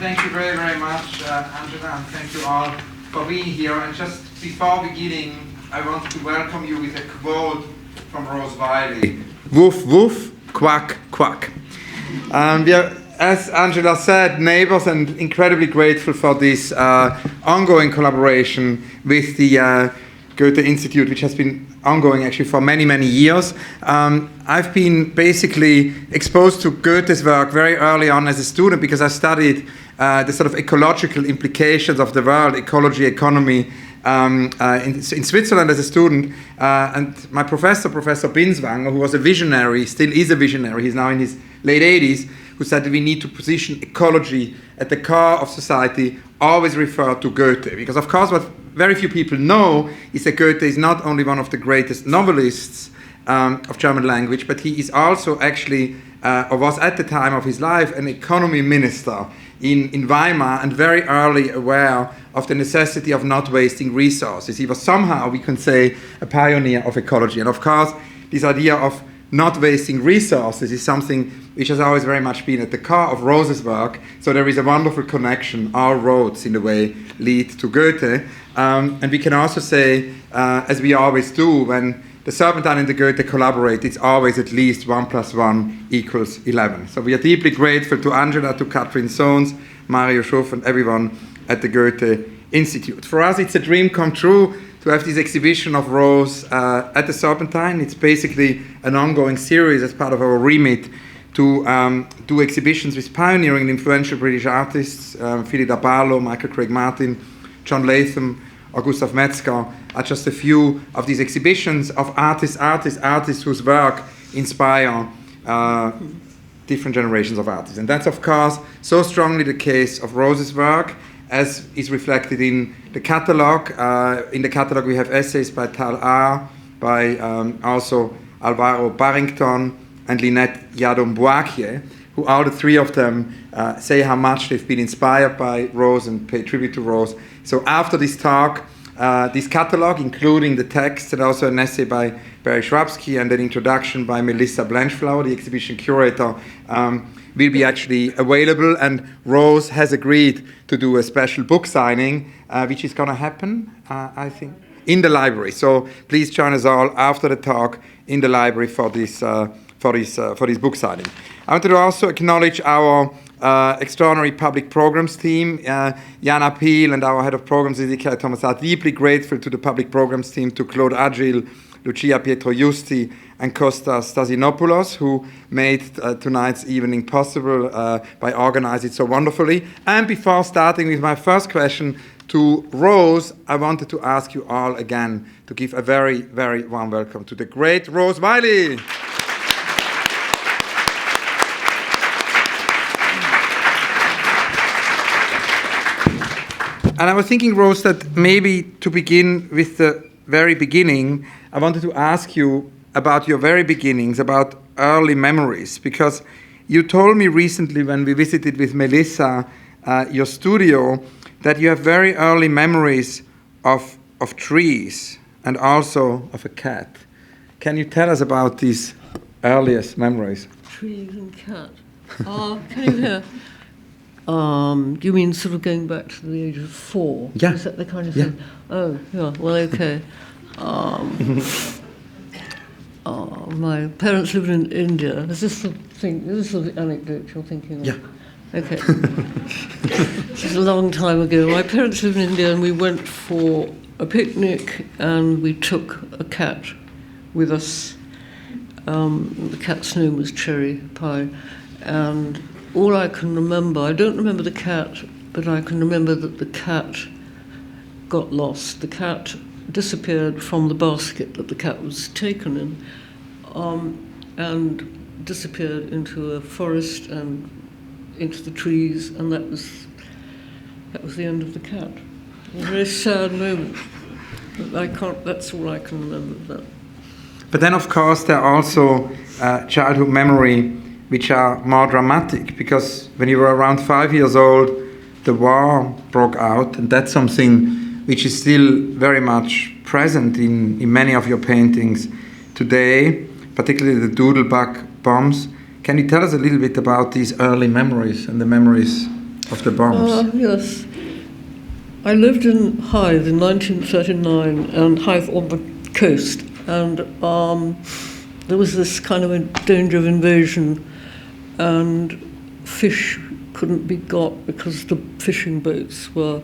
Thank you very, very much, Angela, and thank you all for being here. And just before beginning, I want to welcome you with a quote from Rose Wylie. Woof, woof, quack, quack. We are, as Angela said, neighbors and incredibly grateful for this ongoing collaboration with the Goethe-Institut, which has been ongoing actually for many, many years. I've been basically exposed to Goethe's work very early on as a student because I studied the sort of ecological implications of the world, ecology, economy, in Switzerland as a student. And my professor, Professor Binswanger, who was a visionary, still is a visionary, he's now in his late 80s, who said that we need to position ecology at the core of society, always refer to Goethe. Because of course what very few people know is that Goethe is not only one of the greatest novelists of German language, but he is also actually, or was at the time of his life, an economy minister in Weimar, and very early aware of the necessity of not wasting resources. He was somehow, we can say, a pioneer of ecology. And of course, this idea of not wasting resources is something which has always very much been at the core of Rose's work. So there is a wonderful connection. All roads, in a way, lead to Goethe. And we can also say, as we always do, when the Serpentine and the Goethe collaborate, it's always at least 1 + 1 = 11. So we are deeply grateful to Angela, to Katrin Sohns, Mario Schuff, and everyone at the Goethe-Institut. For us, it's a dream come true to have this exhibition of Rose at the Serpentine. It's basically an ongoing series as part of our remit to do exhibitions with pioneering and influential British artists, Philida Barlow, Michael Craig Martin, John Latham, or Gustav Metzger, are just a few of these exhibitions of artists whose work inspire different generations of artists. And that's, of course, so strongly the case of Rose's work, as is reflected in the catalogue. In the catalogue we have essays by Tal R, by also Alvaro Barrington and Lynette Yadom-Boakye, who all the three of them say how much they've been inspired by Rose and pay tribute to Rose. So after this talk, this catalogue, including the text and also an essay by Barry Schwabsky and an introduction by Melissa Blanchflower, the exhibition curator, will be actually available. And Rose has agreed to do a special book signing, which is going to happen, I think, in the library. So please join us all after the talk in the library for this book signing. I want to also acknowledge our extraordinary public programs team. Jana Peel and our head of programs, Ezekiel Thomas, are deeply grateful to the public programs team, to Claude Agil, Lucia Pietro Justi, and Kostas Stasinopoulos, who made tonight's evening possible by organizing it so wonderfully. And before starting with my first question to Rose, I wanted to ask you all again to give a very, very warm welcome to the great Rose Wylie. And I was thinking, Rose, that maybe to begin with the very beginning, I wanted to ask you about your very beginnings, about early memories, because you told me recently when we visited with Melissa your studio that you have very early memories of trees and also of a cat. Can you tell us about these earliest memories? Trees and cat. Can you hear? Do you mean sort of going back to the age of 4? Yeah. Is that the kind of thing? Oh, yeah, well, okay. My parents lived in India. Is this the thing? Is this the anecdote you're thinking of? Yeah. Okay. This is a long time ago. My parents lived in India and we went for a picnic and we took a cat with us. The cat's name was Cherry Pie. And all I can remember, I don't remember the cat, but I can remember that the cat got lost. The cat disappeared from the basket that the cat was taken in, and disappeared into a forest and into the trees, and that was the end of the cat. A very sad moment. But that's all I can remember of that. But then, of course, there are also childhood memory which are more dramatic, because when you were around 5 years old, the war broke out, and that's something which is still very much present in many of your paintings today, particularly the Doodlebug bombs. Can you tell us a little bit about these early memories and the memories of the bombs? Yes. I lived in Hyde in 1939, and Hyde on the coast, and there was this kind of a danger of invasion, and fish couldn't be got because the fishing boats were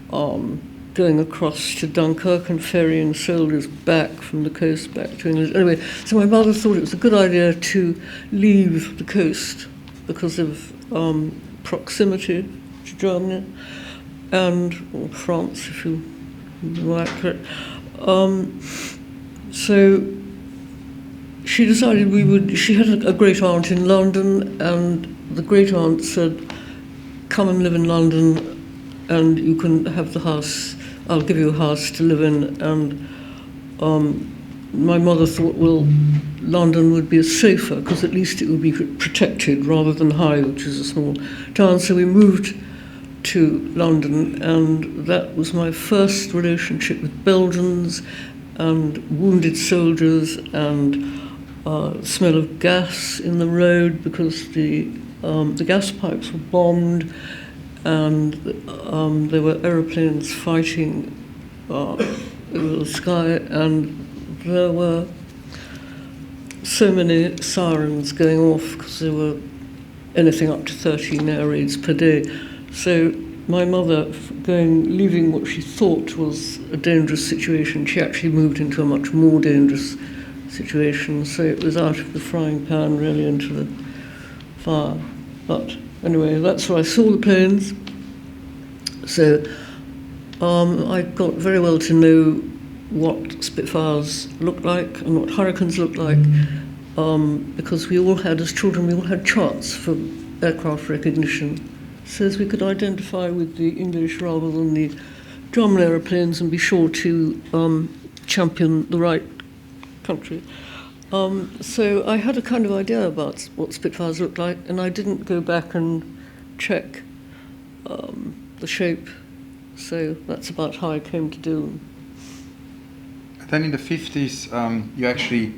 going across to Dunkirk and ferrying soldiers back from the coast back to England. Anyway, so my mother thought it was a good idea to leave the coast because of proximity to Germany and France, if you like it. So she decided she had a great aunt in London, and the great aunt said, come and live in London and you can have the house, I'll give you a house to live in. And my mother thought, well, London would be safer because at least it would be protected rather than Hyde, which is a small town. So we moved to London, and that was my first relationship with Belgians and wounded soldiers and smell of gas in the road because the gas pipes were bombed, and there were aeroplanes fighting over the sky, and there were so many sirens going off because there were anything up to 13 air raids per day. So my mother, leaving what she thought was a dangerous situation, she actually moved into a much more dangerous situation. So it was out of the frying pan really into the fire. But anyway, that's where I saw the planes. So I got very well to know what Spitfires looked like and what Hurricanes looked like, because we all had, as children, we all had charts for aircraft recognition, so as we could identify with the English rather than the German aeroplanes and be sure to champion the right country. So I had a kind of idea about what Spitfires looked like, and I didn't go back and check the shape. So that's about how I came to do them. Then in the 50s, you actually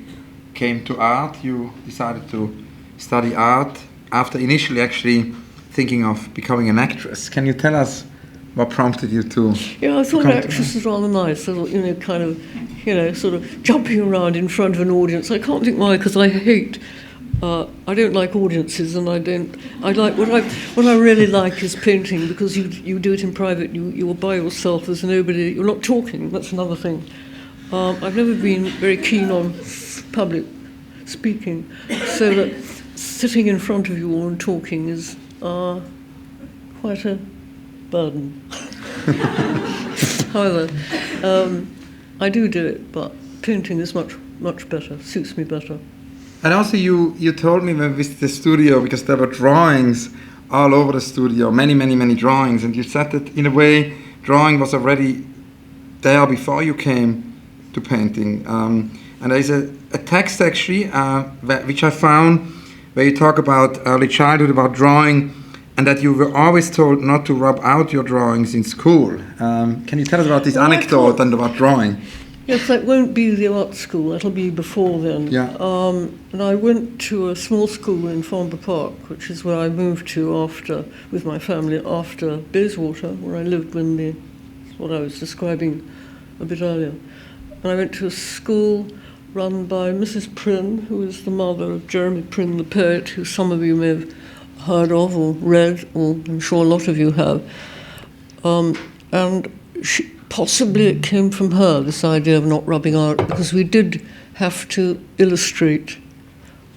came to art. You decided to study art after initially actually thinking of becoming an actress. Can you tell us what prompted you to? Yeah, I thought actress was rather nice. I thought, kind of, sort of jumping around in front of an audience. I can't think why, because I hate. I don't like audiences, and I like what I really like is painting, because you do it in private. You're by yourself. There's nobody. You're not talking. That's another thing. I've never been very keen on public speaking, so that sitting in front of you all and talking is quite a burden. However, I do it, but painting is much better, suits me better. And also you told me when we visited the studio, because there were drawings all over the studio, many drawings, and you said that in a way drawing was already there before you came to painting. And there's a text actually, which I found, where you talk about early childhood, about drawing, and that you were always told not to rub out your drawings in school. Can you tell us about this anecdote and about drawing? Yes, that won't be the art school, that'll be before then. Yeah. And I went to a small school in Farnborough Park, which is where I moved to with my family after Bayswater, where I lived what I was describing a bit earlier. And I went to a school run by Mrs. Prynne, who is the mother of Jeremy Prynne, the poet, who some of you may have heard of or read, or I'm sure a lot of you have. And possibly it came from her, this idea of not rubbing out, because we did have to illustrate.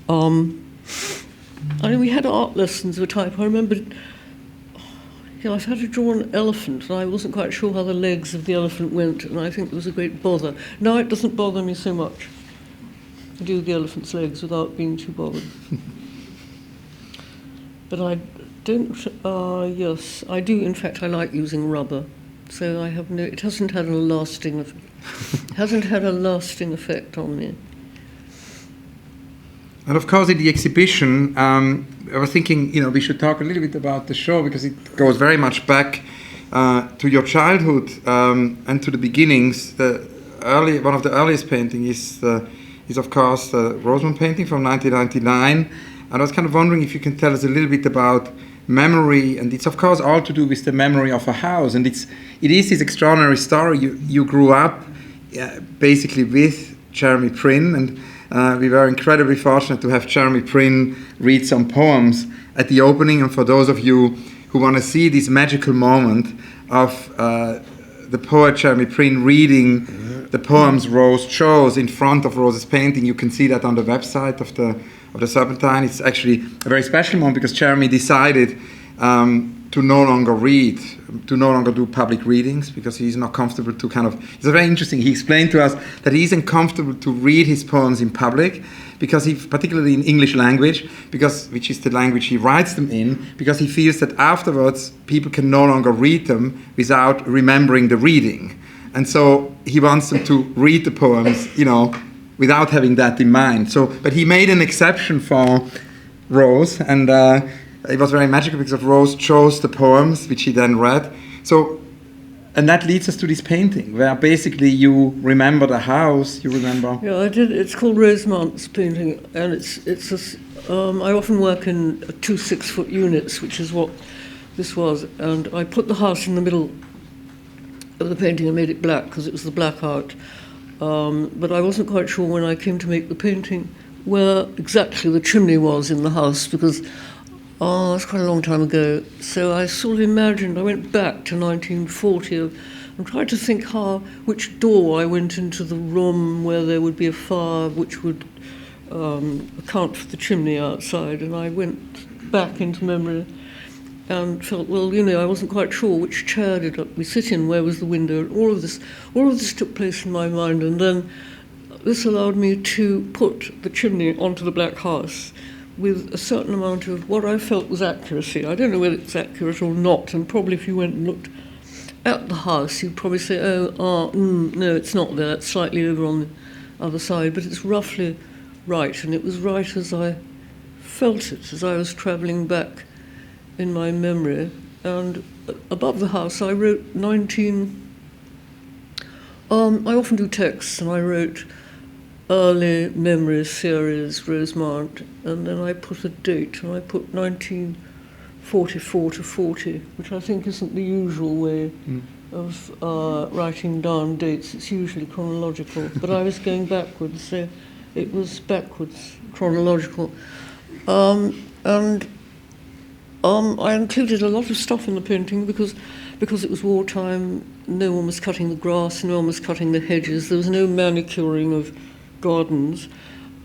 We had art lessons of a type. I remember, I've had to draw an elephant, and I wasn't quite sure how the legs of the elephant went, and I think it was a great bother. Now it doesn't bother me so much. I do the elephant's legs without being too bothered. But I don't, yes, I do, in fact, I like using rubber. So it hasn't had a lasting effect on me. And of course, in the exhibition, I was thinking, we should talk a little bit about the show, because it goes very much back to your childhood and to the beginnings. One of the earliest paintings is of course the Rosemont painting from 1999. And I was kind of wondering if you can tell us a little bit about memory, and it's of course all to do with the memory of a house. And it is this extraordinary story. You grew up basically with Jeremy Prynne, and we were incredibly fortunate to have Jeremy Prynne read some poems at the opening. And for those of you who want to see this magical moment of the poet Jeremy Prynne reading the poems Rose chose in front of Rose's painting, you can see that on the website of the Serpentine. It's actually a very special moment because Jeremy decided to no longer read, to no longer do public readings, because he's not comfortable to it's very interesting. He explained to us that he isn't comfortable to read his poems in public, because particularly in English language, which is the language he writes them in, because he feels that afterwards people can no longer read them without remembering the reading. And so he wants them to read the poems, without having that in mind. But he made an exception for Rose, and it was very magical because Rose chose the poems, which he then read. And that leads us to this painting, where basically you remember the house, you remember... Yeah, I did. It's called Rosemont's painting, and I often work in 2 6-foot units, which is what this was, and I put the house in the middle of the painting and made it black because it was the blackout. But I wasn't quite sure when I came to make the painting where exactly the chimney was in the house, because it's quite a long time ago. So I sort of imagined, I went back to 1940 and tried to think which door I went into the room where there would be a fire, which would account for the chimney outside. And I went back into memory and felt, I wasn't quite sure which chair did we sit in, where was the window. All of this took place in my mind, and then this allowed me to put the chimney onto the black house with a certain amount of what I felt was accuracy. I don't know whether it's accurate or not, and probably if you went and looked at the house, you'd probably say, no, it's not there, it's slightly over on the other side, but it's roughly right, and it was right as I felt it, as I was travelling back in my memory. And above the house I wrote I often do texts, and I wrote early memory series, Rosemont, and then I put a date, and I put 1944 to 40, which I think isn't the usual way of writing down dates. It's usually chronological, but I was going backwards, so it was backwards chronological. I included a lot of stuff in the painting because it was wartime. No one was cutting the grass, no one was cutting the hedges, there was no manicuring of gardens.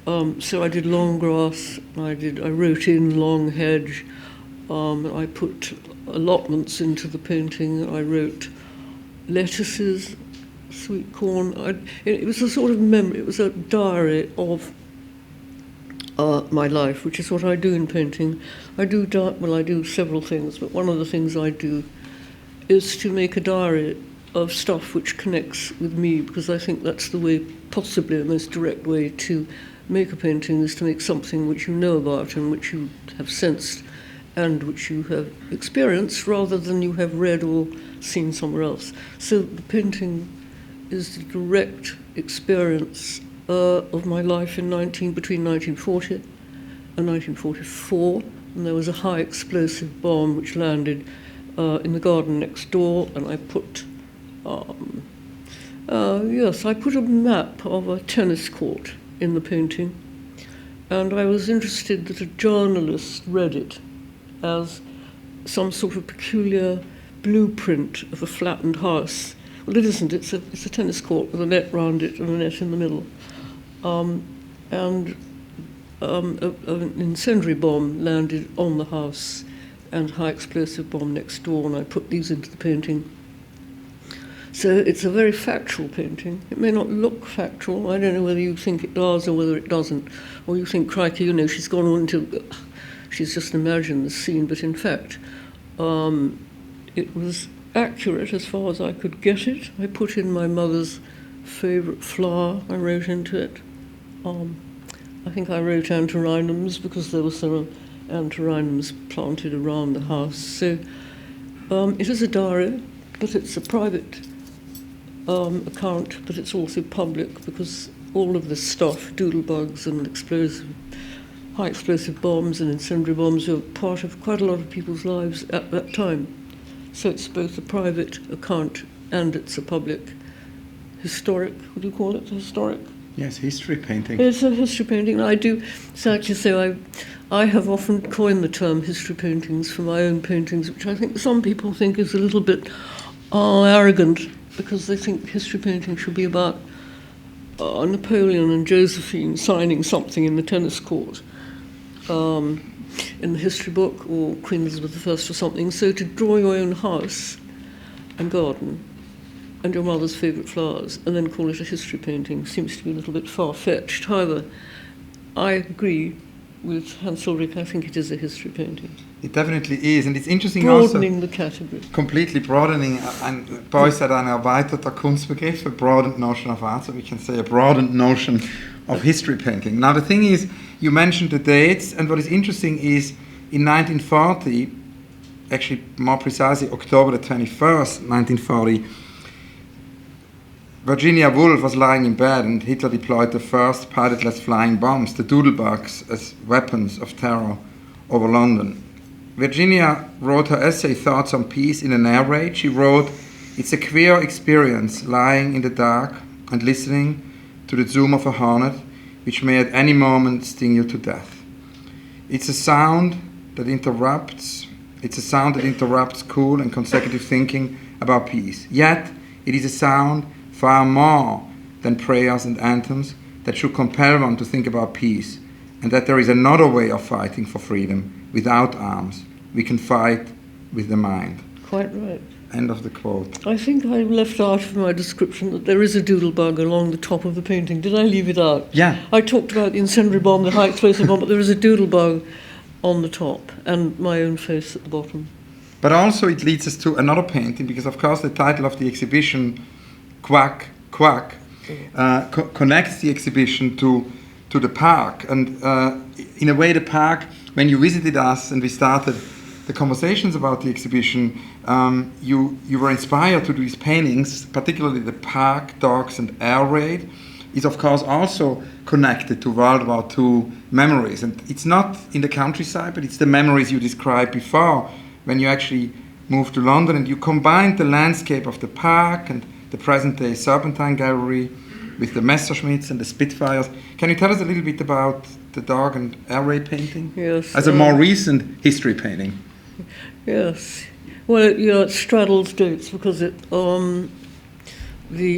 So I did long grass, I wrote in long hedge, I put allotments into the painting, I wrote lettuces, sweet corn. It was a sort of memory, it was a diary of my life, which is what I do in painting. I do several things, but one of the things I do is to make a diary of stuff which connects with me, because I think that's the way, possibly the most direct way to make a painting, is to make something which you know about and which you have sensed and which you have experienced rather than you have read or seen somewhere else. So the painting is the direct experience of my life between 1940 and 1944, and there was a high explosive bomb which landed in the garden next door, and I put I put a map of a tennis court in the painting, and I was interested that a journalist read it as some sort of peculiar blueprint of a flattened house. Well, it isn't. It's a tennis court with a net round it and a net in the middle. An incendiary bomb landed on the house and a high explosive bomb next door, and I put these into the painting. So it's a very factual painting. It may not look factual. I don't know whether you think it does or whether it doesn't, or you think, crikey, she's gone on to, she's just imagined the scene, but in fact, it was accurate as far as I could get it. I put in my mother's favourite flower, I wrote into it. I think I wrote antirrhinums because there were some antirrhinums planted around the house. So it is a diary, but it's a private account, but it's also public because all of this stuff, doodlebugs and explosive high explosive bombs and incendiary bombs were part of quite a lot of people's lives at that time. So it's both a private account and it's a public historic, what do you call it, historic? Yes, history painting. It's a history painting. I do, sadly say, I have often coined the term history paintings for my own paintings, which I think some people think is a little bit arrogant, because they think history painting should be about Napoleon and Josephine signing something in the tennis court in the history book, or Queen Elizabeth I or something. So to draw your own house and garden and your mother's favourite flowers and then call it a history painting seems to be a little bit far-fetched. However, I agree with Hans Ulrich. I think it is a history painting. It definitely is, and it's interesting broadening also, the category. Completely broadening, and Beuys hat ein erweiterter Kunstbegriff, a broadened notion of art, so we can say a broadened notion of history painting. Now the thing is, you mentioned the dates, and what is interesting is, in 1940, actually more precisely October the 21st, 1940, Virginia Woolf was lying in bed and Hitler deployed the first pilotless flying bombs, the doodlebugs, as weapons of terror over London. Virginia wrote her essay Thoughts on Peace in an air raid. She wrote, "It's a queer experience lying in the dark and listening to the zoom of a hornet which may at any moment sting you to death. It's a sound that interrupts cool and consecutive thinking about peace. Yet it is a sound far more than prayers and anthems that should compel one to think about peace, and that there is another way of fighting for freedom without arms. We can fight with the mind." Quite right. End of the quote. I think I left out of my description that there is a doodlebug along the top of the painting. Did I leave it out? Yeah. I talked about the incendiary bomb, the high explosive bomb, but there is a doodlebug on the top and my own face at the bottom. But also it leads us to another painting, because of course the title of the exhibition, Quack Quack, connects the exhibition to the park. And in a way the park, when you visited us and we started the conversations about the exhibition, you were inspired to do these paintings, particularly the park, dogs and air raid, is of course also connected to World War II memories. And it's not in the countryside, but it's the memories you described before, when you actually moved to London and you combined the landscape of the park and the present-day Serpentine gallery with the Messerschmitts and the Spitfires. Can you tell us a little bit about the dog and air raid painting? Yes. As a more recent history painting. Yes. Well, it straddles dates because the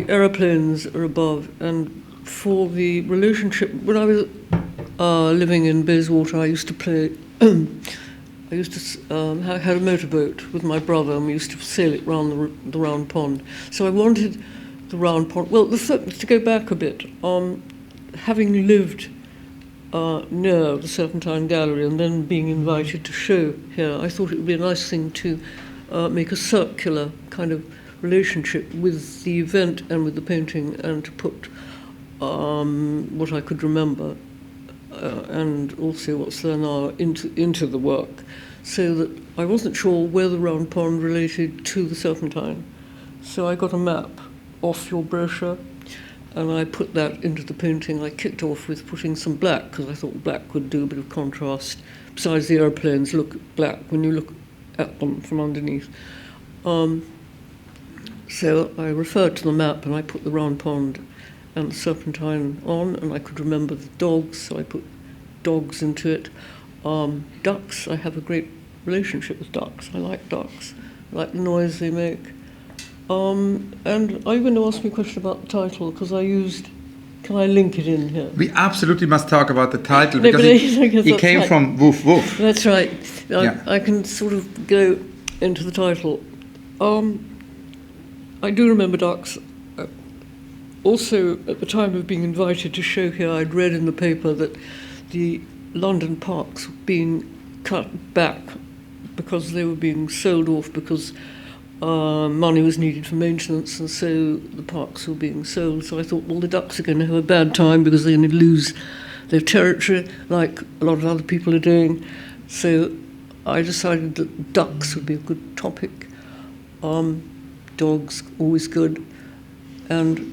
aeroplanes are above, and for the relationship, when I was living in Bayswater, I used to play. I had a motorboat with my brother, and we used to sail it round the round pond. So I wanted the round pond. Well, to go back a bit, having lived near the Serpentine Gallery and then being invited to show here, I thought it would be a nice thing to make a circular kind of relationship with the event and with the painting, and to put what I could remember and also what's there now into the work, so that I wasn't sure where the round pond related to the Serpentine. So I got a map off your brochure and I put that into the painting. I kicked off with putting some black, because I thought black would do a bit of contrast. Besides, the airplanes look black when you look at them from underneath. So I referred to the map and I put the round pond and the Serpentine on, and I could remember the dogs, so I put dogs into it. Ducks, I have a great relationship with ducks. I like ducks. I like the noise they make. And are you going to ask me a question about the title? Because can I link it in here? We absolutely must talk about the title, No, because it came right. from Woof Woof. That's right. Yeah. I can sort of go into the title. I do remember ducks. Also, at the time of being invited to show here, I'd read in the paper that the London parks were being cut back because they were being sold off, because money was needed for maintenance, and so the parks were being sold. So I thought, well, the ducks are going to have a bad time because they're going to lose their territory, like a lot of other people are doing. So I decided that ducks would be a good topic. Dogs, always good. And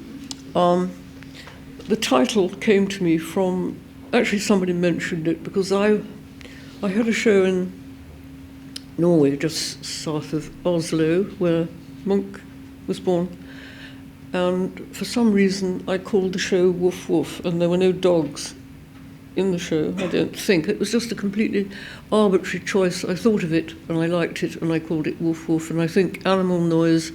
the title came to me from actually somebody mentioned it because I had a show in Norway, just south of Oslo, where Munch was born. And for some reason, I called the show Woof Woof, and there were no dogs in the show, I don't think. It was just a completely arbitrary choice. I thought of it, and I liked it, and I called it Woof Woof. And I think animal noise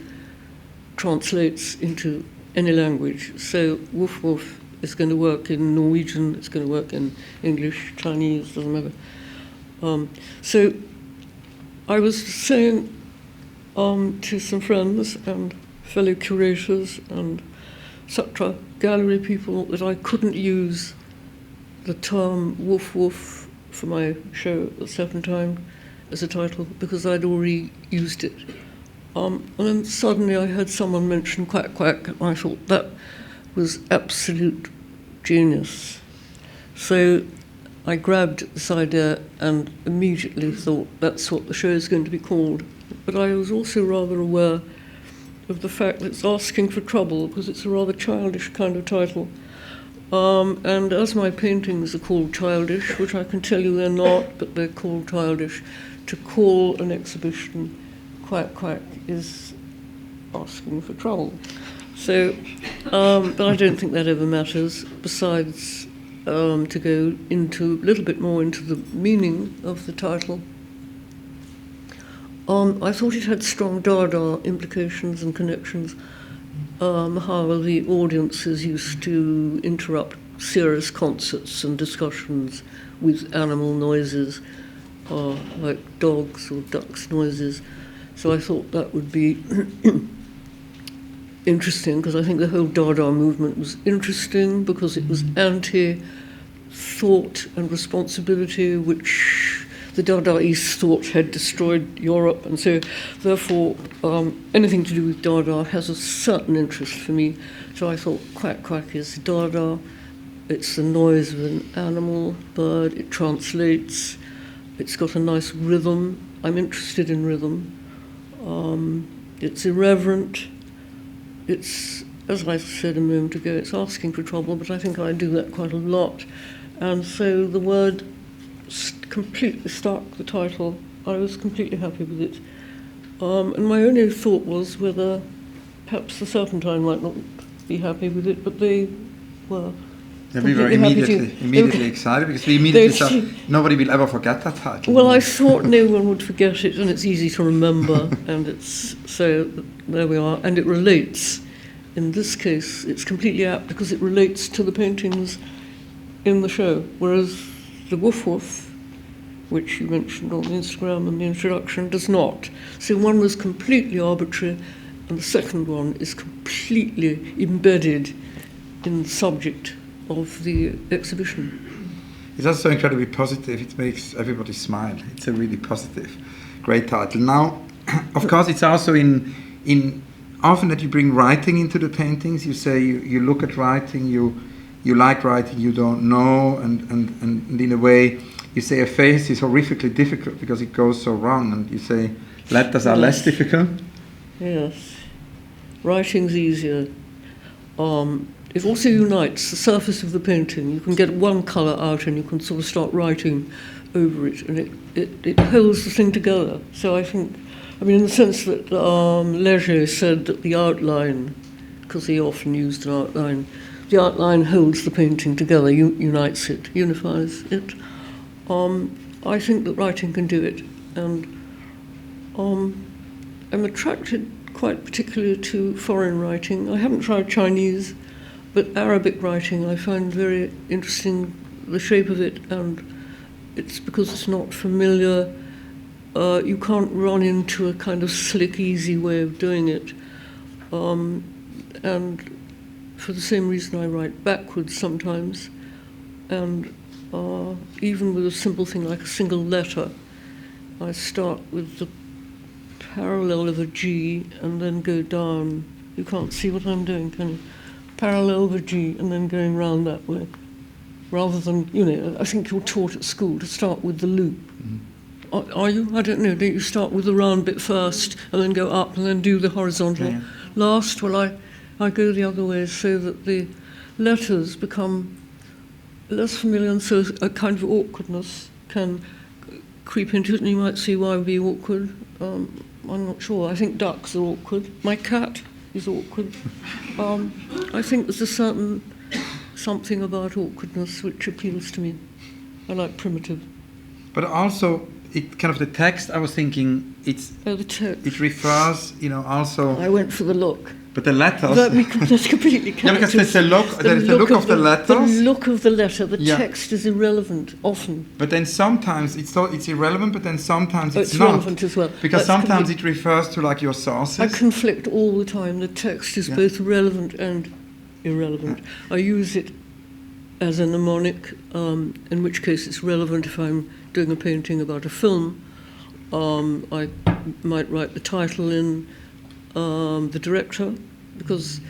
translates into any language. So Woof Woof is going to work in Norwegian, it's going to work in English, Chinese, doesn't matter. So I was saying to some friends and fellow curators and etc. gallery people that I couldn't use the term woof woof for my show at Serpentine as a title because I'd already used it. And then suddenly I heard someone mention Quack Quack, and I thought that was absolute genius. So I grabbed this idea and immediately thought that's what the show is going to be called. But I was also rather aware of the fact that it's asking for trouble because it's a rather childish kind of title. And as my paintings are called childish, which I can tell you they're not, but they're called childish, to call an exhibition Quack Quack is asking for trouble. So, but I don't think that ever matters, besides to go into a little bit more into the meaning of the title. I thought it had strong Dada implications and connections, how the audiences used to interrupt serious concerts and discussions with animal noises, like dogs or ducks' noises. So I thought that would be interesting, because I think the whole Dada movement was interesting because it was anti-thought and responsibility, which the Dadaists thought had destroyed Europe, and so therefore anything to do with Dada has a certain interest for me. So I thought Quack Quack is Dada, it's the noise of an animal, bird, it translates, it's got a nice rhythm, I'm interested in rhythm, it's irreverent, it's, as I said a moment ago, it's asking for trouble, but I think I do that quite a lot. And so the word completely stuck, the title. I was completely happy with it. And my only thought was whether perhaps the Serpentine might not be happy with it, but they were. Yeah, we were immediately excited because we immediately thought nobody will ever forget that title. Well, I thought no one would forget it, and it's easy to remember, and it's so there we are. And it relates. In this case, it's completely apt because it relates to the paintings in the show, whereas the Woof Woof, which you mentioned on Instagram in the introduction, does not. So one was completely arbitrary, and the second one is completely embedded in the subject of the exhibition. It's also incredibly positive. It makes everybody smile. It's a really positive, great title. Now, of course, it's also in often that you bring writing into the paintings. You say you look at writing, you like writing, you don't know, and in a way, you say a face is horrifically difficult because it goes so wrong, and you say letters are less difficult. Yes, writing's easier. It also unites the surface of the painting. You can get one colour out and you can sort of start writing over it, and it holds the thing together. So I think, I mean, in the sense that Leger said that the outline, because he often used an outline, the outline holds the painting together, unites it, unifies it. I think that writing can do it, and I'm attracted quite particularly to foreign writing. I haven't tried Chinese, but Arabic writing I find very interesting, the shape of it, and it's because it's not familiar. You can't run into a kind of slick, easy way of doing it. And for the same reason I write backwards sometimes, and even with a simple thing like a single letter, I start with the parallel of a G and then go down. You can't see what I'm doing, can you? Parallel of a G and then going round that way. Rather than, I think you're taught at school to start with the loop. Mm-hmm. Are you? I don't know. Don't you start with the round bit first and then go up and then do the horizontal last? Well, I go the other way so that the letters become less familiar, and so a kind of awkwardness can creep into it, and you might see why it would be awkward. I'm not sure. I think ducks are awkward. My cat is awkward. I think there's a certain something about awkwardness which appeals to me. I like primitive. But also, it kind of the text. I was thinking the text. It refers, also. I went for the look. But the letters. That's completely yeah, because there's the look. There's the look of the letters. The look of the letter. The text is irrelevant often. But then sometimes it's irrelevant. But then sometimes it's not. Relevant as well. Because sometimes it refers to like your sources. I conflict all the time. The text is both relevant and irrelevant. I use it as a mnemonic, in which case it's relevant if I'm doing a painting about a film. I might write the title in, the director, because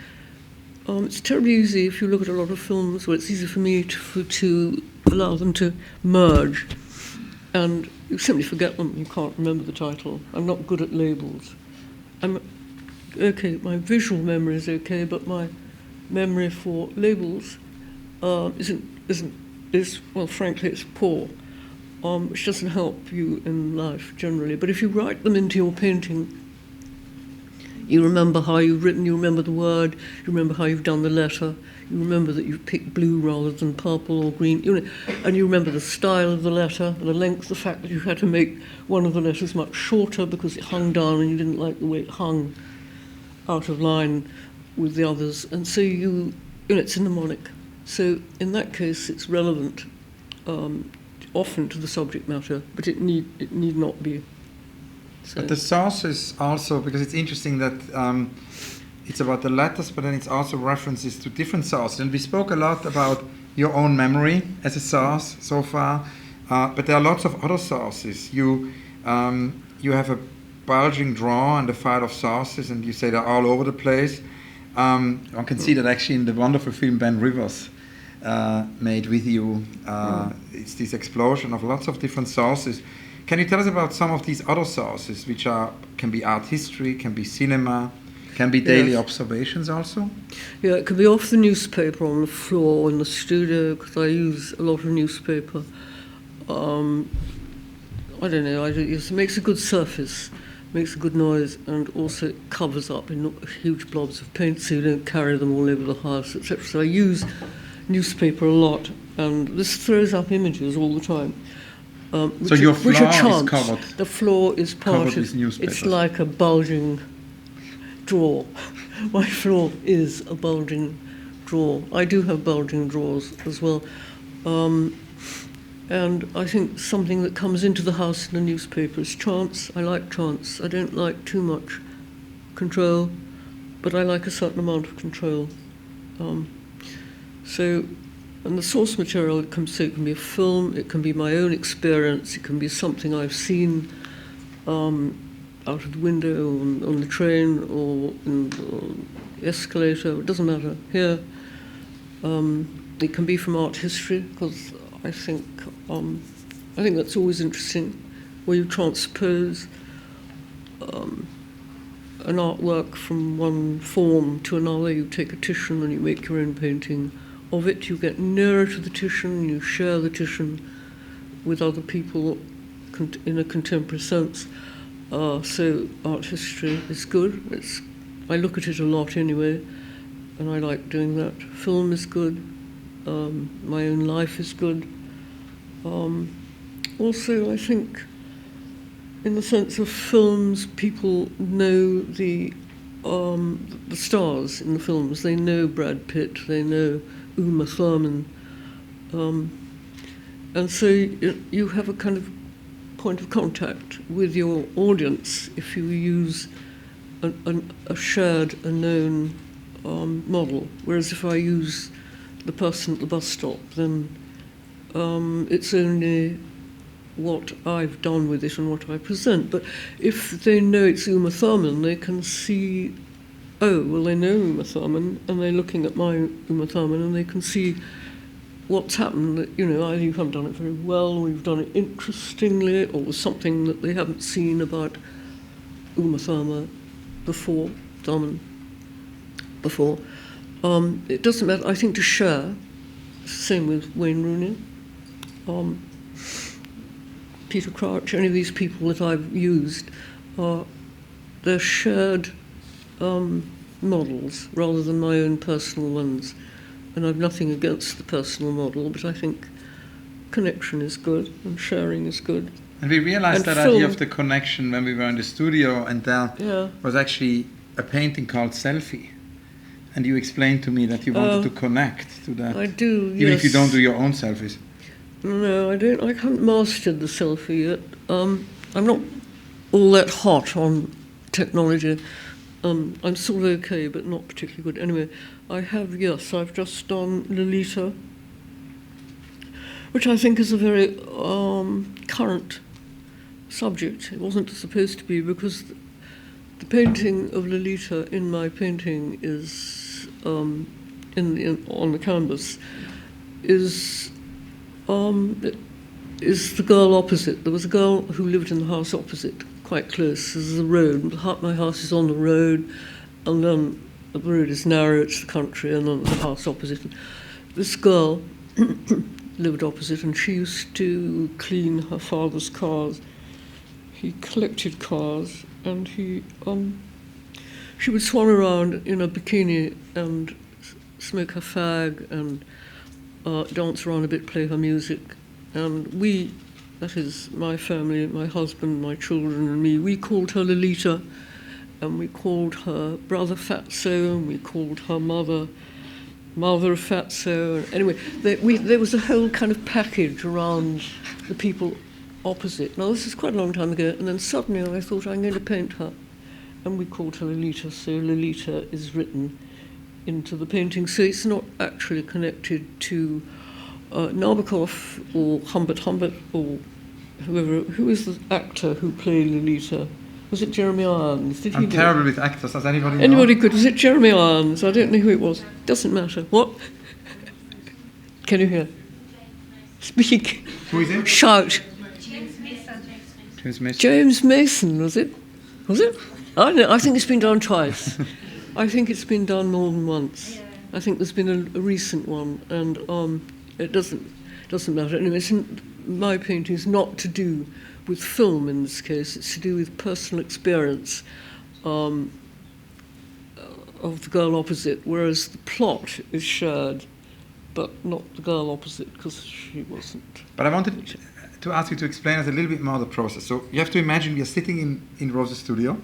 it's terribly easy if you look at a lot of films where it's easy for me to allow them to merge, and you simply forget them. You can't remember the title. I'm not good at labels. My visual memory is okay, but my memory for labels frankly, it's poor, which doesn't help you in life generally. But if you write them into your painting, you remember how you've written, you remember the word, you remember how you've done the letter, you remember that you've picked blue rather than purple or green, and you remember the style of the letter, the length, the fact that you had to make one of the letters much shorter because it hung down and you didn't like the way it hung out of line with the others. And so it's a mnemonic. So in that case, it's relevant often to the subject matter, but it need not be. So. But the sources also, because it's interesting that it's about the letters, but then it's also references to different sources. And we spoke a lot about your own memory as a source so far, but there are lots of other sources. You have a bulging drawer and a file of sources, and you say they're all over the place. One can see that actually in the wonderful film Ben Rivers made with you. It's this explosion of lots of different sources. Can you tell us about some of these other sources, which can be art history, can be cinema, can be daily observations also? Yeah, it can be off the newspaper on the floor in the studio, because I use a lot of newspaper. I don't know, it makes a good surface, makes a good noise, and also it covers up in huge blobs of paint so you don't carry them all over the house, etc. So I use newspaper a lot, and this throws up images all the time. So your floor is covered? The floor is part of newspapers. It's like a bulging drawer. My floor is a bulging drawer. I do have bulging drawers as well. And I think something that comes into the house in the newspaper is chance. I like chance. I don't like too much control, but I like a certain amount of control. And the source material, it can be a film, it can be my own experience, it can be something I've seen out of the window, on the train, or in the escalator, it doesn't matter. Here, it can be from art history, because I think that's always interesting, where you transpose an artwork from one form to another. You take a Titian and you make your own painting of it. You get nearer to the Titian, you share the Titian with other people in a contemporary sense. So art history is good. I look at it a lot anyway, and I like doing that. Film is good. My own life is good. Also, I think, in the sense of films, people know the stars in the films. They know Brad Pitt, they know Uma Thurman, and so you have a kind of point of contact with your audience if you use a shared, a known model. Whereas if I use the person at the bus stop, then it's only what I've done with it and what I present. But if they know it's Uma Thurman, they can see, oh, well, they know Uma Thurman, and they're looking at my Uma Thurman, and they can see what's happened. That, either you haven't done it very well, or you've done it interestingly, or something that they haven't seen about Uma Thurman before. It doesn't matter. I think to share same with Wayne Rooney, Peter Crouch, any of these people that I've used, they're shared models rather than my own personal ones. And I've nothing against the personal model, but I think connection is good and sharing is good. And we realized And that film. idea of the connection when we were in the studio, and there was actually a painting called Selfie. And you explained to me that you wanted to connect to that. I do, Even if you yes. don't do your own selfies. No, I don't. I haven't mastered the selfie yet. I'm not all that hot on technology. I'm sort of okay, but not particularly good. Anyway, I've just done Lolita, which I think is a very current subject. It wasn't supposed to be, because the painting of Lolita in my painting is on the canvas is the girl opposite. There was a girl who lived in the house opposite, quite close. There's the road. My house is on the road, and then the road is narrow, it's the country, and then the house opposite. This girl lived opposite, and she used to clean her father's cars. He collected cars, and she would swan around in a bikini and smoke her fag and dance around a bit, play her music. And we, that is my family, my husband, my children and me, we called her Lolita, and we called her brother Fatso, and we called her mother of Fatso. Anyway, there was a whole kind of package around the people opposite. Now, this is quite a long time ago, and then suddenly I thought, I'm going to paint her. And we called her Lolita, so Lolita is written into the painting. So it's not actually connected to Nabokov or Humbert or who is the actor who played Lolita? Was it Jeremy Irons? Did he I'm terrible with actors. Does anybody know? Anybody could. Was it Jeremy Irons? I don't know who it was. Doesn't matter. What? Can you hear? Speak. Who is it? Shout. James Mason. James Mason, was it? Was it? I don't know. I think it's been done twice. I think it's been done more than once. I think there's been a recent one, and it doesn't matter. Anyway, my painting is not to do with film in this case. It's to do with personal experience of the girl opposite, whereas the plot is shared, but not the girl opposite, because she wasn't. But I wanted to ask you to explain us a little bit more the process. So you have to imagine we are sitting in Rose's studio.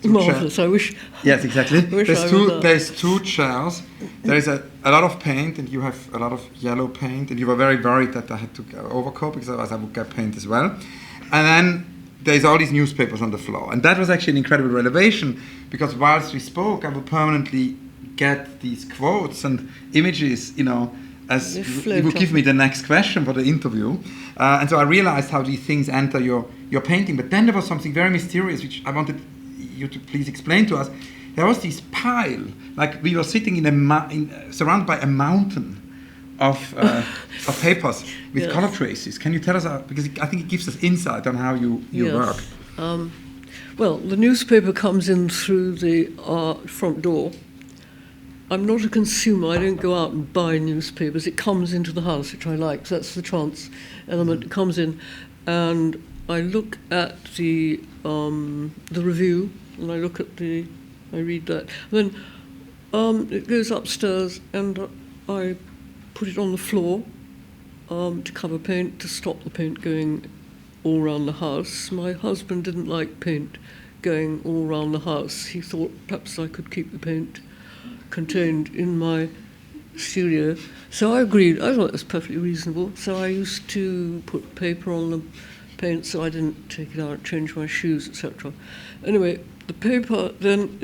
Marvelous. I wish. Yes, exactly. There's there's two chairs. There is a lot of paint, and you have a lot of yellow paint, and you were very worried that I had to go overcoat, because otherwise I would get paint as well. And then there's all these newspapers on the floor. And that was actually an incredible revelation, because whilst we spoke, I would permanently get these quotes and images, as you would give me the next question for the interview. And so I realized how these things enter your painting. But then there was something very mysterious, which I wanted you to please explain to us. There was this pile, like we were sitting surrounded by a mountain of papers with color traces. Can you tell us, because I think it gives us insight on how you work. Well, the newspaper comes in through the front door. I'm not a consumer. I don't go out and buy newspapers. It comes into the house, which I like. So that's the trance element. It comes in, and I look at the review, and I read that. Then it goes upstairs, and I put it on the floor to cover paint, to stop the paint going all around the house. My husband didn't like paint going all around the house. He thought perhaps I could keep the paint contained in my studio. So I agreed. I thought it was perfectly reasonable. So I used to put paper on the paint so I didn't take it out, change my shoes, etc. Anyway, the paper then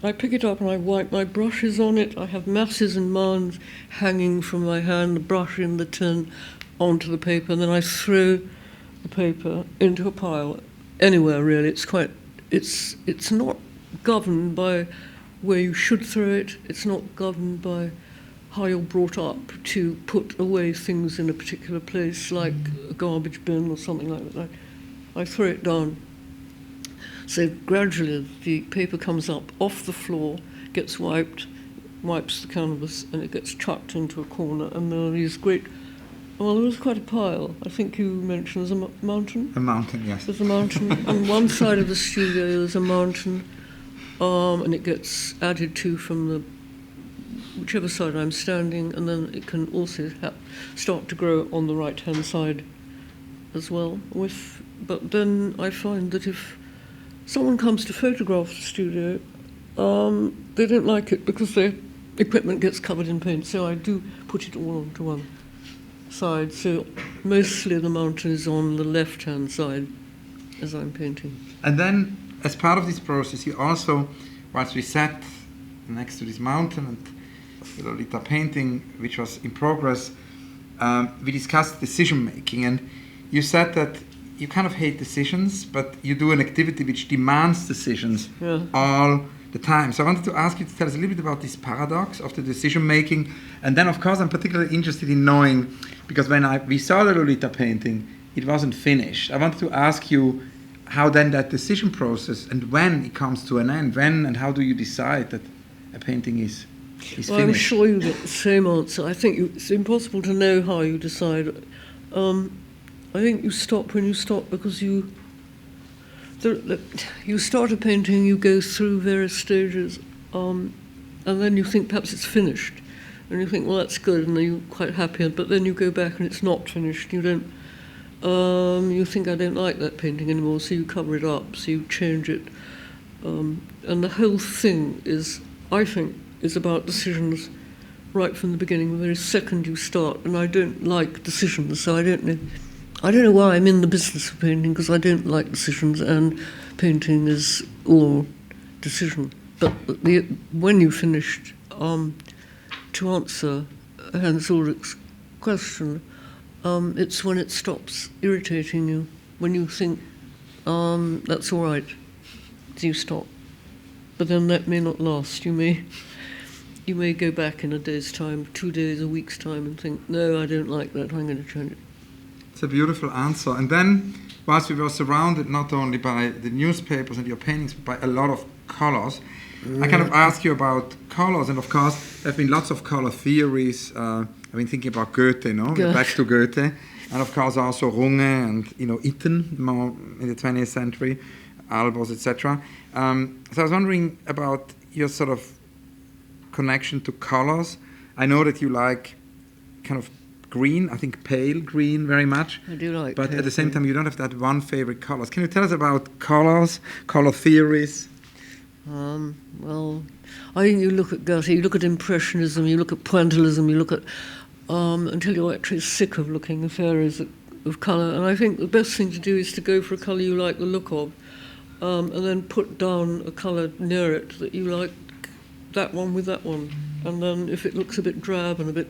I pick it up and I wipe my brushes on it. I have masses and mounds hanging from my hand, the brush in the tin onto the paper, and then I throw the paper into a pile anywhere really. It's not governed by where you should throw it. It's not governed by how you're brought up to put away things in a particular place, like a garbage bin or something like that. I throw it down. So gradually the paper comes up off the floor, gets wiped wipes the canvas and it gets chucked into a corner, and there are these great... Well, there was quite a pile. I think you mentioned there's a mountain? A mountain, yes. There's a mountain. On one side of the studio there's a mountain, and it gets added to from the whichever side I'm standing, and then it can also start to grow on the right-hand side as well. But then I find that if someone comes to photograph the studio, they don't like it because their equipment gets covered in paint, so I do put it all onto one side. So mostly the mountain is on the left-hand side as I'm painting. And then, as part of this process, you also, whilst we sat next to this mountain and the Lolita painting, which was in progress, we discussed decision making, and you said that you kind of hate decisions, but you do an activity which demands decisions all the time. So I wanted to ask you to tell us a little bit about this paradox of the decision making, and then of course I'm particularly interested in knowing, because when we saw the Lolita painting, it wasn't finished. I wanted to ask you how then that decision process, and when it comes to an end, when and how do you decide that a painting is finished? I'm sure you get the same answer. I think it's impossible to know how you decide. I think you stop when you stop, because you start a painting, you go through various stages, and then you think perhaps it's finished, and you think, well, that's good, and then you're quite happy, but then you go back and it's not finished. You don't. You think, I don't like that painting anymore, so you cover it up, so you change it, and the whole thing is, I think, is about decisions right from the beginning, the very second you start. And I don't like decisions, so I don't know why I'm in the business of painting, because I don't like decisions, and painting is all decision. But when you finished, to answer Hans Ulrich's question, it's when it stops irritating you, when you think, that's all right, you stop. But then that may not last. You may go back in a day's time, 2 days, a week's time, and think, no, I don't like that, I'm going to change it. It's a beautiful answer. And then, whilst we were surrounded not only by the newspapers and your paintings, but by a lot of colors, I kind of ask you about colors. And of course, there have been lots of color theories. I've been thinking about Goethe, We're back to Goethe. And of course also Runge and, Itten, more in the 20th century, Albers, etc. So I was wondering about your sort of connection to colors. I know that you like kind of green, I think pale green very much. I do like But at the same time, you don't have that one favorite colors. Can you tell us about colors, color theories? Well, I think you look at Goethe, you look at Impressionism, you look at Pointillism, you look at, until you're actually sick of looking at areas of colour. And I think the best thing to do is to go for a colour you like the look of, and then put down a colour near it that you like, that one with that one. And then if it looks a bit drab and a bit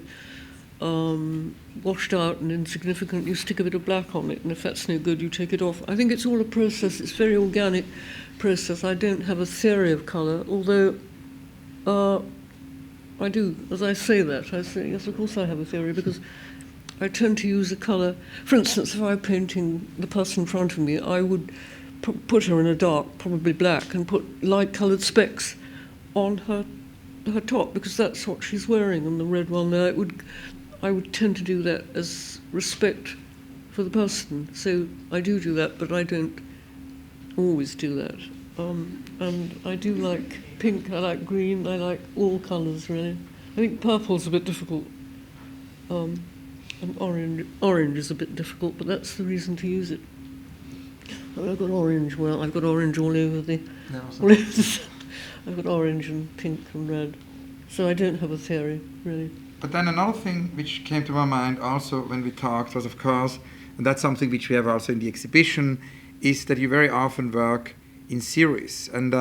washed out and insignificant, you stick a bit of black on it, and if that's no good, you take it off. I think it's all a process. It's a very organic process. I don't have a theory of colour, although I do. As I say that, I say, yes, of course I have a theory, because I tend to use a colour. For instance, if I'm painting the person in front of me, I would put her in a dark, probably black, and put light-coloured specks on her top, because that's what she's wearing, and the red one there, I would tend to do that as respect for the person. So I do that, but I don't always do that. And I do like pink, I like green, I like all colours, really. I think purple's a bit difficult, and orange is a bit difficult, but that's the reason to use it. I've got orange, I've got orange all over the... I've got orange and pink and red. So I don't have a theory, really. But then another thing which came to my mind also when we talked was, of course, and that's something which we have also in the exhibition, is that you very often work in series. And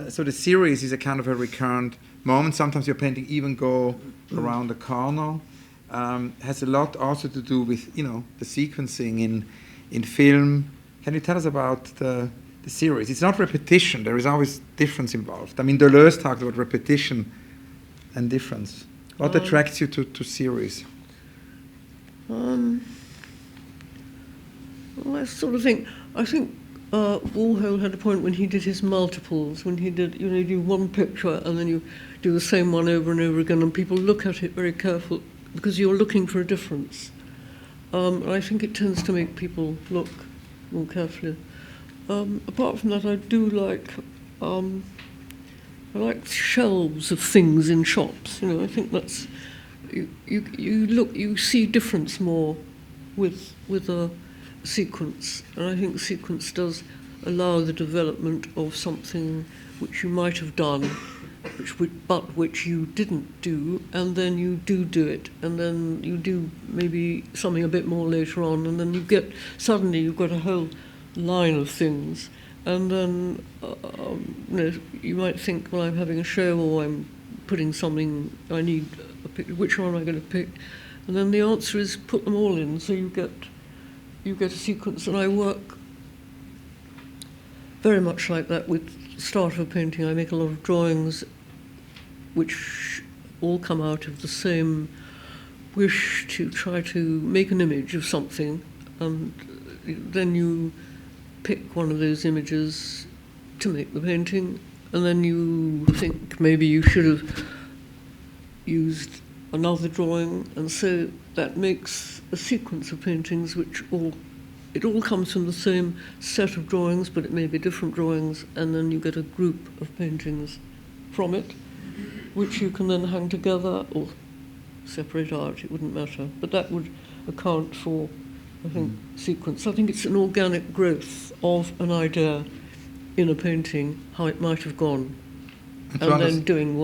so the series is a kind of a recurrent moment. Sometimes your painting even go around the corner. Has a lot also to do with, the sequencing in film. Can you tell us about the series? It's not repetition. There is always difference involved. I mean, Deleuze talked about repetition and difference. What attracts you to series? Well, I sort of think, Warhol had a point when he did his multiples, when he did, you do one picture and then you do the same one over and over again, and people look at it very careful because you're looking for a difference. And I think it tends to make people look more carefully. Apart from that, I do like I like shelves of things in shops. I think that's you see difference more with a sequence, and I think sequence does allow the development of something which you might have done, which you didn't do, and then you do it, and then you do maybe something a bit more later on, and then suddenly you've got a whole line of things, and then you might think, well, I'm having a show, or I'm putting something, I need a picture, which one am I going to pick? And then the answer is put them all in, so you get a sequence, and I work very much like that with the start of a painting. I make a lot of drawings which all come out of the same wish to try to make an image of something, and then you pick one of those images to make the painting, and then you think maybe you should have used another drawing, and so that makes a sequence of paintings which it all comes from the same set of drawings, but it may be different drawings, and then you get a group of paintings from it, which you can then hang together or separate out, it wouldn't matter. But that would account for, I think, sequence. I think it's an organic growth of an idea in a painting, how it might have gone, and then doing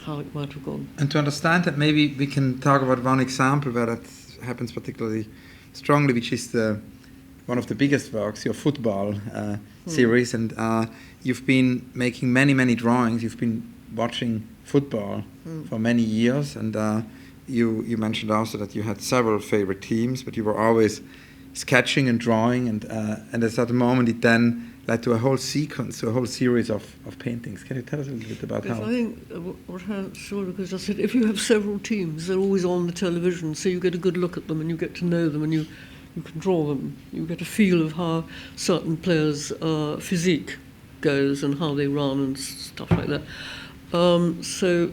how it might have gone. And to understand that, maybe we can talk about one example where that happens particularly strongly, which is one of the biggest works, your football series, and you've been making many drawings. You've been watching football for many years, and you mentioned also that you had several favorite teams, but you were always sketching and drawing, and at a certain moment it then led to a whole sequence, to a whole series of paintings. Can you tell us a little bit about how? I think what because I said, if you have several teams, they're always on the television, so you get a good look at them and you get to know them, and you can draw them. You get a feel of how certain players' physique goes and how they run and stuff like that. So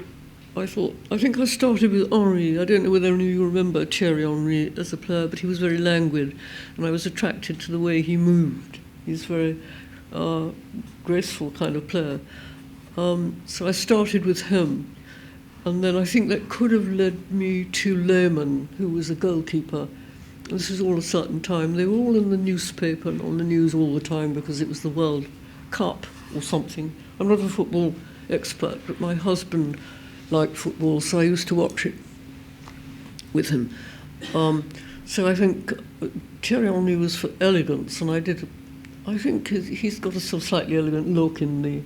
I think I started with Henri. I don't know whether any of you remember Thierry Henry as a player, but he was very languid, and I was attracted to the way he moved. He's very graceful kind of player. So I started with him, and then I think that could have led me to Lehmann, who was a goalkeeper. This is all a certain time. They were all in the newspaper and on the news all the time because it was the World Cup or something. I'm not a football expert, but my husband liked football, so I used to watch it with him. So I think Thierry Henry was for elegance, and I think he's got a sort of slightly elegant look in the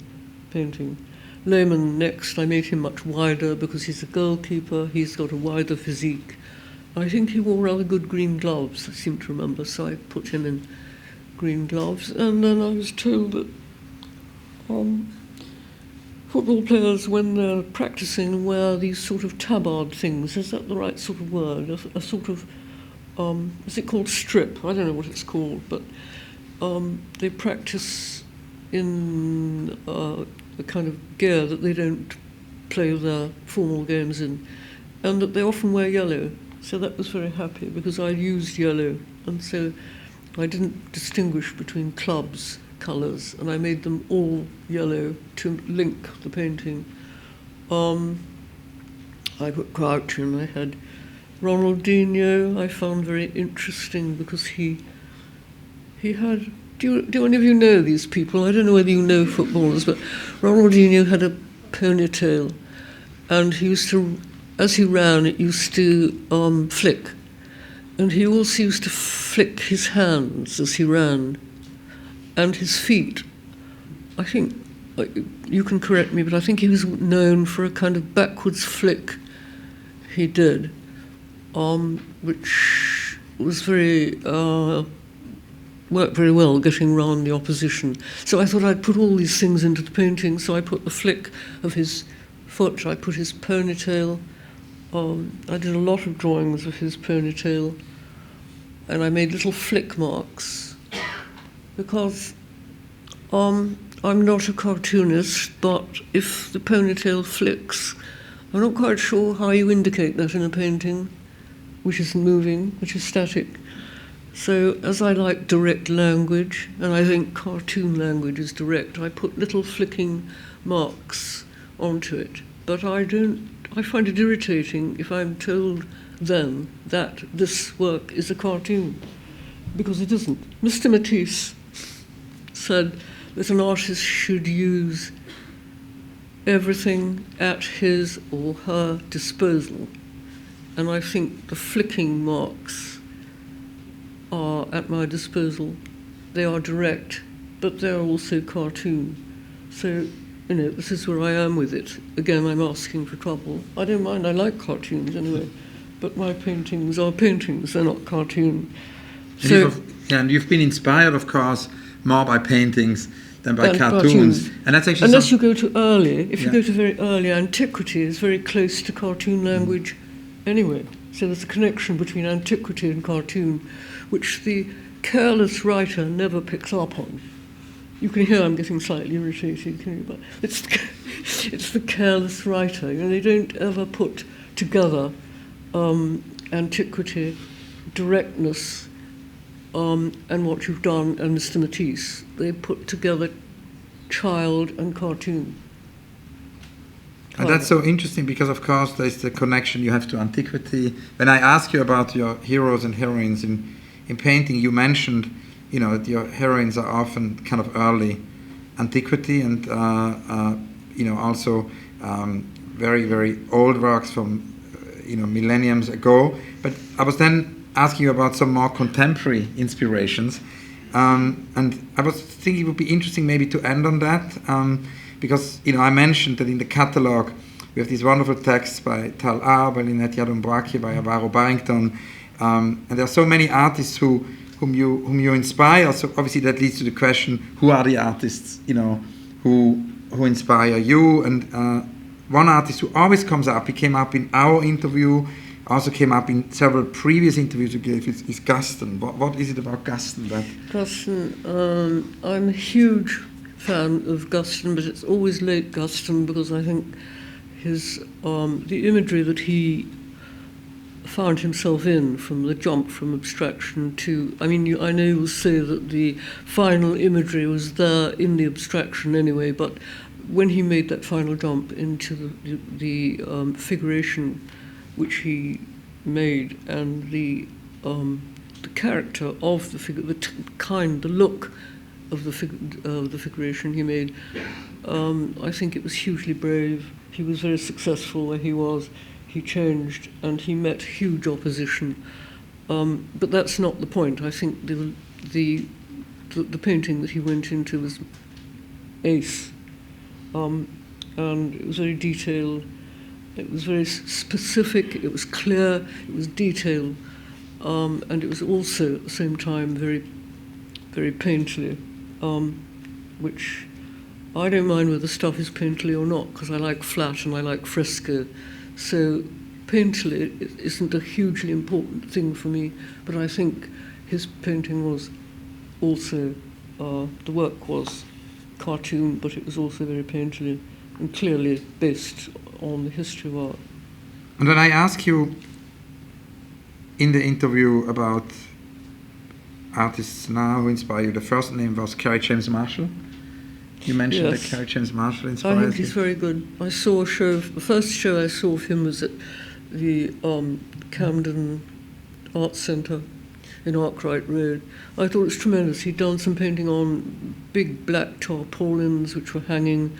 painting. Lehmann next, I made him much wider because he's a goalkeeper, he's got a wider physique. I think he wore rather good green gloves, I seem to remember, so I put him in green gloves. And then I was told that football players, when they're practicing, wear these sort of tabard things. Is that the right sort of word? A sort of, is it called strip? I don't know what it's called, but they practice in a kind of gear that they don't play their formal games in, and that they often wear yellow. So that was very happy because I used yellow, and so I didn't distinguish between clubs' colours, and I made them all yellow to link the painting. I put Crouch in, I had Ronaldinho, I found very interesting because he had, do any of you know these people? I don't know whether you know footballers, but Ronaldinho had a ponytail, and he used to, as he ran, it used to flick. And he also used to flick his hands as he ran, and his feet. I think, you can correct me, but I think he was known for a kind of backwards flick he did, which was worked very well, getting round the opposition. So I thought I'd put all these things into the painting, so I put the flick of his foot, I put his ponytail. I did a lot of drawings of his ponytail, and I made little flick marks because I'm not a cartoonist, but if the ponytail flicks, I'm not quite sure how you indicate that in a painting, which isn't moving, which is static. So as I like direct language, and I think cartoon language is direct, I put little flicking marks onto it. But I find it irritating if I'm told then that this work is a cartoon, because it isn't. Mr. Matisse said that an artist should use everything at his or her disposal. And I think the flicking marks are at my disposal. They are direct, but they're also cartoon. So, this is where I am with it. Again, I'm asking for trouble. I don't mind, I like cartoons anyway, but my paintings are paintings, they're not cartoon. And you've been inspired, of course, more by paintings than by cartoons. And that's actually unless you go to early, if you go to very early antiquity, is very close to cartoon language anyway. So there's a connection between antiquity and cartoon, which the careless writer never picks up on. You can hear I'm getting slightly irritated, can you? But it's the careless writer. They don't ever put together antiquity, directness, and what you've done, and Mr. Matisse. They put together child and cartoon. And that's so interesting because, of course, there's the connection you have to antiquity. When I ask you about your heroes and heroines in painting, you mentioned, that your heroines are often kind of early antiquity and, also very, very old works from, millenniums ago. But I was then asking you about some more contemporary inspirations. And I was thinking it would be interesting maybe to end on that. Because, I mentioned that in the catalogue we have these wonderful texts by Tal A, by Lynette Yadom-Bracchi, by Alvaro Barrington, and there are so many artists whom you inspire. So obviously that leads to the question: who are the artists, who inspire you? And one artist who always comes up, he came up in our interview, also came up in several previous interviews we gave, is Gaston. What is it about Gaston? Gaston, I'm a huge fan of Gaston, but it's always late Gaston, because I think his the imagery that he found himself in, from the jump from abstraction to, I know you will say that the final imagery was there in the abstraction anyway, but when he made that final jump into the figuration which he made, and the character of the figure, the look of the figuration he made, I think it was hugely brave. He was very successful where he was. He changed, and he met huge opposition. But that's not the point. I think the painting that he went into was ace, and it was very detailed. It was very specific. It was clear. It was detailed, and it was also at the same time very, very painterly, which I don't mind whether stuff is painterly or not, because I like flat and I like fresco. So painterly it isn't a hugely important thing for me, but I think his painting was also, the work was cartoon, but it was also very painterly and clearly based on the history of art. And when I ask you in the interview about artists now who inspire you, the first name was Kerry James Marshall. You mentioned that Kerry James Marshall inspires you. I think he's very good. I saw a show, the first show I saw of him was at the Camden Art Centre in Arkwright Road. I thought it was tremendous. He'd done some painting on big black tarpaulins which were hanging,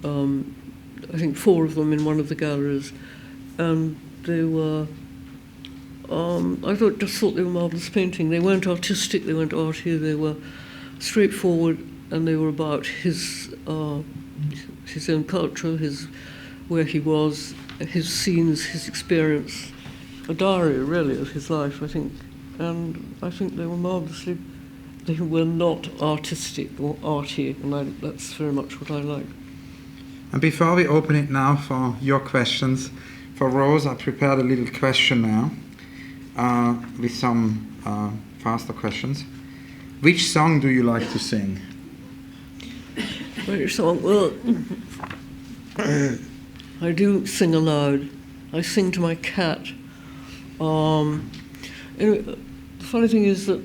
I think 4 of them in one of the galleries. And they were, I just thought they were marvellous painting. They weren't artistic, they weren't arty, they were straightforward, and they were about his own culture, where he was, his scenes, his experience, a diary really of his life, I think. And I think they were marvellously, they were not artistic or arty, and that's very much what I like. And before we open it now for your questions, for Rose, I prepared a little question now with some faster questions. Which song do you like to sing? British song. Well, I do sing aloud. I sing to my cat. Anyway, the funny thing is that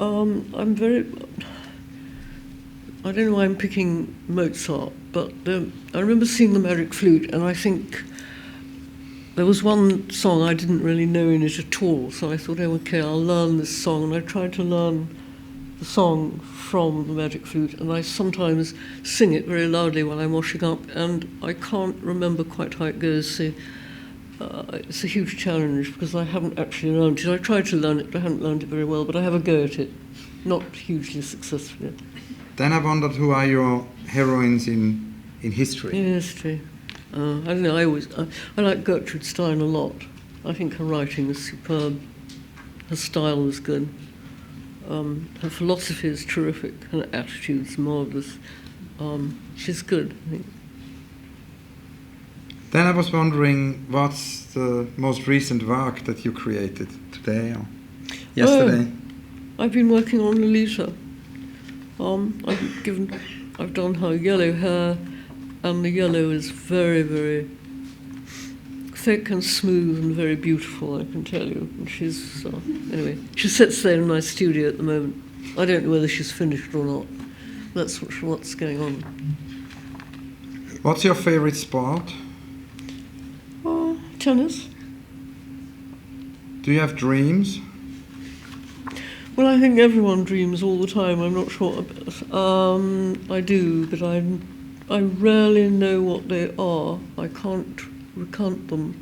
I'm very... I don't know why I'm picking Mozart, but I remember seeing the Magic Flute, and I think there was one song I didn't really know in it at all, so I thought, oh, okay, I'll learn this song, and I tried to learn the song from the Magic Flute, and I sometimes sing it very loudly while I'm washing up, and I can't remember quite how it goes, so it's a huge challenge because I haven't actually learned it. I tried to learn it, but I haven't learned it very well, but I have a go at it, not hugely successfully. Then I wondered, who are your heroines in history? In history. I don't know, I like Gertrude Stein a lot. I think her writing is superb. Her style is good. Her philosophy is terrific. Her attitude's marvellous. She's good, I think. Then I was wondering, what's the most recent work that you created today or yesterday? I've been working on Lolita. I've done her yellow hair, and the yellow is very, very thick and smooth and very beautiful, I can tell you. And she's, anyway, she sits there in my studio at the moment. I don't know whether she's finished or not. That's what's going on. What's your favorite sport? Tennis. Do you have dreams? Well, I think everyone dreams all the time. I'm not sure. I do, but I rarely know what they are. I can't recount them.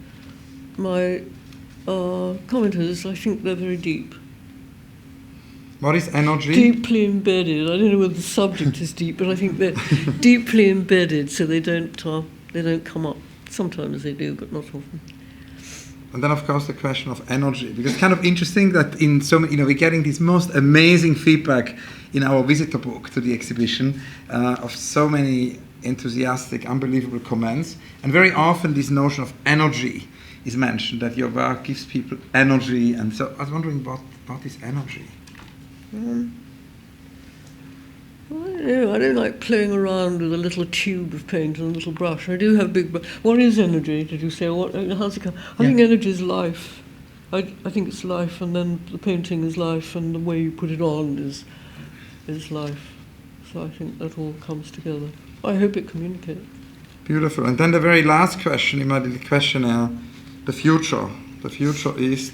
My commenters, I think they're very deep. What is energy? Deeply embedded. I don't know whether the subject is deep, but I think they're deeply embedded, so they don't come up. Sometimes they do, but not often. And then, of course, the question of energy, because it's kind of interesting that in so many, we're getting this most amazing feedback in our visitor book to the exhibition of so many enthusiastic, unbelievable comments, and very often this notion of energy is mentioned, that your work gives people energy, and so I was wondering what is energy? I don't like playing around with a little tube of paint and a little brush. I do have big... What is energy, did you say? How's it come? I think energy is life. I think it's life, and then the painting is life, and the way you put it on is life. So I think that all comes together. I hope it communicates. Beautiful. And then the very last question in my little questionnaire, the future. The future is ...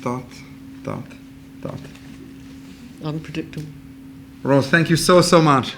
Unpredictable. Rose, thank you so much.